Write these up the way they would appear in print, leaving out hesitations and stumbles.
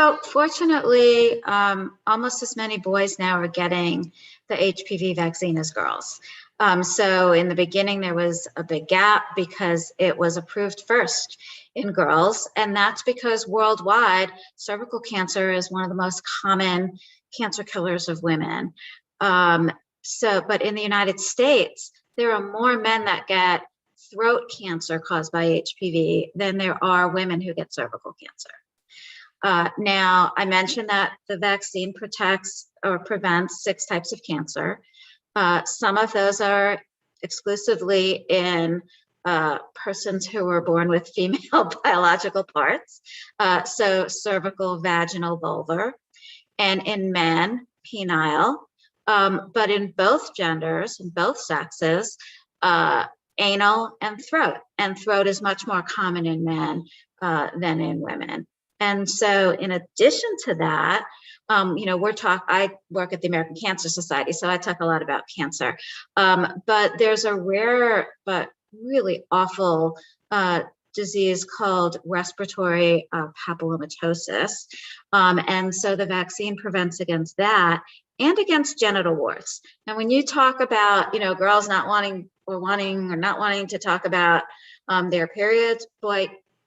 So fortunately, almost as many boys now are getting the HPV vaccine as girls. So in the beginning, there was a big gap because it was approved first in girls, and that's because worldwide, cervical cancer is one of the most common cancer killers of women. Um, but in the United States, there are more men that get throat cancer caused by HPV than there are women who get cervical cancer. Now, I mentioned that the vaccine protects or prevents 6 types of cancer. Some of those are exclusively in persons who were born with female biological parts, so cervical, vaginal, vulvar, and in men, penile. But in both genders, in both sexes, anal and throat. And throat is much more common in men than in women. And so in addition to that, I work at the American Cancer Society, so I talk a lot about cancer. But there's a rare but really awful disease called respiratory papillomatosis. And so the vaccine prevents against that and against genital warts. And when you talk about, girls not wanting to talk about their periods,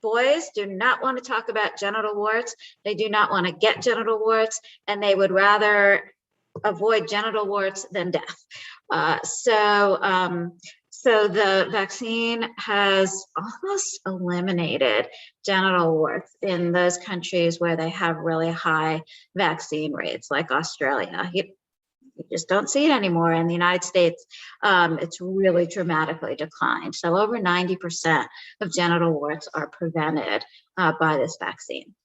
boys do not want to talk about genital warts. They do not want to get genital warts, and they would rather avoid genital warts than death. So the vaccine has almost eliminated genital warts in those countries where they have really high vaccine rates, like Australia. You just don't see it anymore. In the United States, it's really dramatically declined. So over 90% of genital warts are prevented by this vaccine.